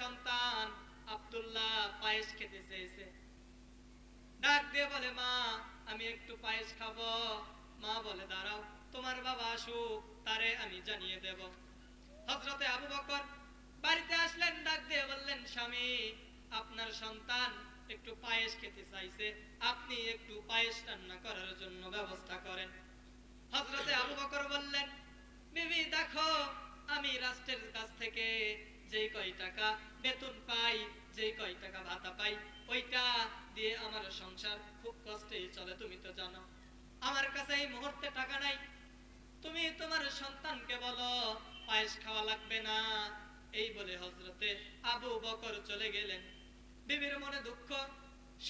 সন্তান আব্দুল্লাহ পায়েস খেতে চেয়েছে। ডাক দিয়ে বলে, মা আমি একটু পায়েস খাবো। মা বলে, দাঁড়াও, তোমার বাবা আসুক, তারে আমি জানিয়ে দেব। হযরতে আবু বকর বাড়িতে আসলেন, ডাক দিয়ে বললেন, স্বামী আপনার সন্তান একটু পায়েস খেতে চাইছে, আপনি একটু পায়েস রান্না করার জন্য ব্যবস্থা করেন। হযরতে আবু বকর বললেন, বিবি দেখো, আমি রাষ্ট্রের কাছ থেকে যেই কয় টাকা বেতন পাই, যেই কয় টাকা ভাতা পাই, ওইটা দিয়ে আমার সংসার খুব কষ্টেই চলে, তুমি তো জানো। আমার কাছে এই মুহূর্তে টাকা নাই, তুমি তোমার সন্তানকে বলো পায়েস খাওয়া লাগবে না। এই বলে হযরতে আবু বকর চলে গেলেন। বিবির মনে দুঃখ,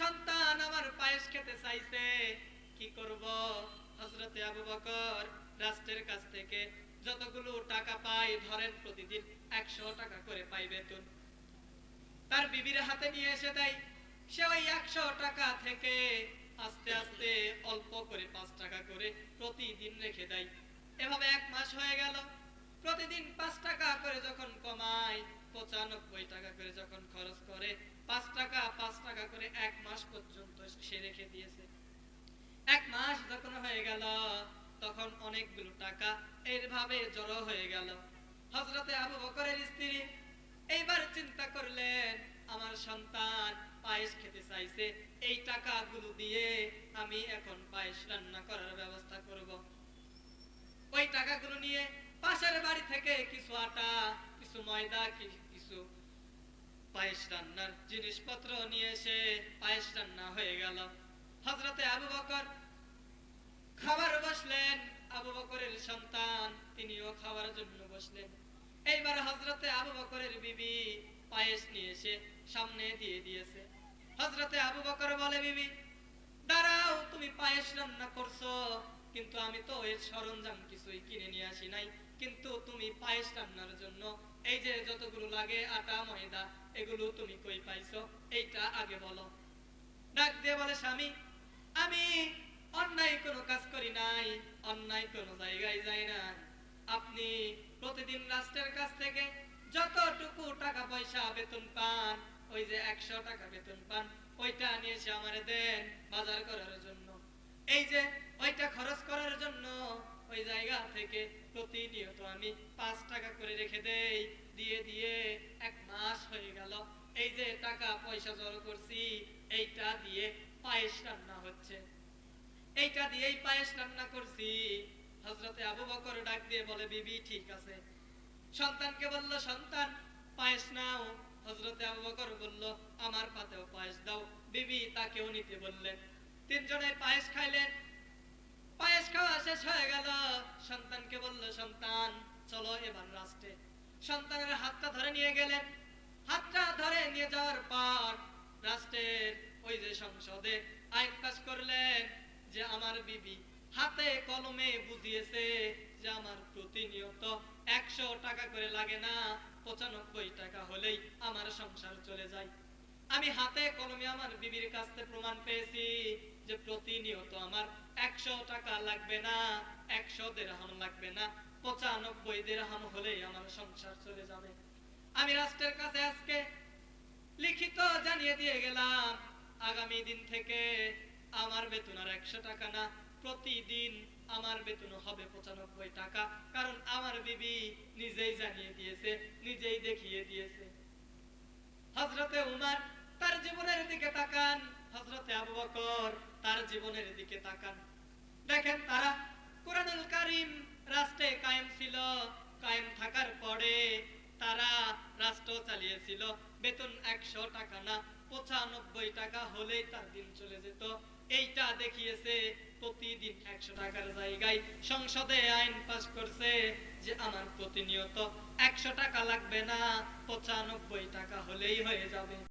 সন্তান আমার পায়েস খেতে চাইছে, কি করব। হযরতে আবু বকর রাষ্ট্রের কাছ থেকে যতগুলো টাকা পায়, ধরেন প্রতিদিন 100 টাকা করে পাই বেতন, তার বিবির হাতে নিয়ে এসে দেয়। সে ওই 100 টাকা থেকে আস্তে আস্তে অল্প করে 5 টাকা করে প্রতিদিন রেখে দেয়। এভাবে 1 মাস হয়ে গেল। প্রতিদিন 5 টাকা করে যখন কমায়, 95 টাকা করে যখন খরচ করে, 5 টাকা 5 টাকা করে 1 মাস পর্যন্ত সে রেখে দিয়েছে। 1 মাস যখন হয়ে গেল, তখন অনেকগুলো টাকা এইভাবে জড়ো হয়ে গেল। হযরতে আবু বকরের স্ত্রী এইবার চিন্তা করলেন, আমার সন্তান পায়েস খেতে চাইছে, এই টাকাগুলো দিয়ে আমি এখন পায়েস রান্না করার ব্যবস্থা করব। ওই টাকাগুলো নিয়ে পাশের বাড়ি থেকে কিছু আটা, কিছু ময়দা, কিছু পায়েস রান্নার জিনিসপত্র নিয়ে এসে পায়েস রান্না হয়ে গেল। হযরতে আবু বকর খাবার বসলেন, আবু বকরের সন্তান তিনিও খাওয়ার জন্য বসলেন। এইবার হযরতে আবু বকরের বিবি পায়েস নিয়ে এসে সামনে দিয়ে দিয়েছে। হযরতে আবু বকর বলে, বিবি দাঁড়াও, তুমি পায়েস রান্না করছো, কিন্তু আমি তো এর সরঞ্জাম কিছুই কিনে নিয়ে আসি নাই, কিন্তু তুমি পায়েস রান্নার জন্য এই যে যতগুলো লাগে আটা ময়দা, এগুলো তুমি কই পাইছো, এইটা আগে বলো। ডাক দিয়ে বলে, স্বামী আমি অন্যায় কোনো কাজ করি নাই, অন্যায় কোনো জায়গায় যাই না। আপনি প্রতিদিন রাষ্ট্রের কাছ থেকে যতটুকু টাকা পয়সা বেতন পান, ওই যে 100 টাকা বেতন পান, ওইটা নিয়ে এসে আমারে দেন বাজার করার জন্য। এই যে ওইটা খরচ করার জন্য ওই জায়গা থেকে প্রতিনিয়ত আমি 5 টাকা করে রেখে দেই, দিয়ে দিয়ে 1 মাস হয়ে গেল। এই যে টাকা পয়সা জড়ো করছি, এইটা দিয়ে পায়েস রান্না হচ্ছে, এইটা দিয়েই পায়েস রান্না করছি। হযরতে আবু বকর ডাক দিয়ে বলে, বিবি ঠিক আছে। সন্তানকে বলল, সন্তান পায়েস নাও। হযরতে আবু বকর বলল, আমার পাতেও পায়েস দাও। বিবি তাকেও নিতে বললেন। তিনজনে পায়েস খাইলেন। পায়েস খাওয়া শেষ হয়ে গেল। সন্তানকে বলল, সন্তান চলো এবার রাষ্ট্রে। সন্তানের হাতটা ধরে নিয়ে গেলেন। হাতটা ধরে নিয়ে যাওয়ার পর রাষ্ট্রের ওই যে সংসদে আইন পাস করলেন যে আমার বিবি হাতে কলমে বুঝিয়েছে যে আমার প্রতিনিয়ত 100 টাকা করে লাগে না, 95 টাকা হলেই আমার সংসার চলে যায়। আমি হাতে কলমে আমার বিবির কাছ থেকে প্রমাণ পেয়েছি যে প্রতিনিয়ত আমার 100 টাকা লাগবে না, 100 দিরহাম লাগবে না, 95 দিরহাম হলেই আমার সংসার চলে যাবে। আমি রাষ্ট্রের কাছে আজকে লিখিত জানিয়ে দিয়ে গেলাম, আগামী দিন থেকে আমার বেতন আর 100 টাকা না, প্রতিদিন আমার বেতন হবে 95 টাকা। কারণ আমার বিবি নিজেই জানিয়ে দিয়েছে, নিজেই দেখিয়ে দিয়েছে। হযরতে উমর তার জীবনের দিকে তাকান, হযরতে আবু বকর তার জীবনের দিকে তাকান। দেখেন তারা কুরআনুল কারীম রাষ্ট্রে কায়েম ছিল, কায়েম থাকার পরে তারা রাষ্ট্র চালিয়েছিল। বেতন 100 টাকা না, 95 টাকা হলেই তার দিন চলে যেত। এইটা দেখিয়েছে। প্রতিদিন 100 টাকার জায়গায় সংসদে আইন পাস করছে যে আমার প্রতিনিয়ত 100 টাকা লাগবে না, 95 টাকা হলেই হয়ে যাবে।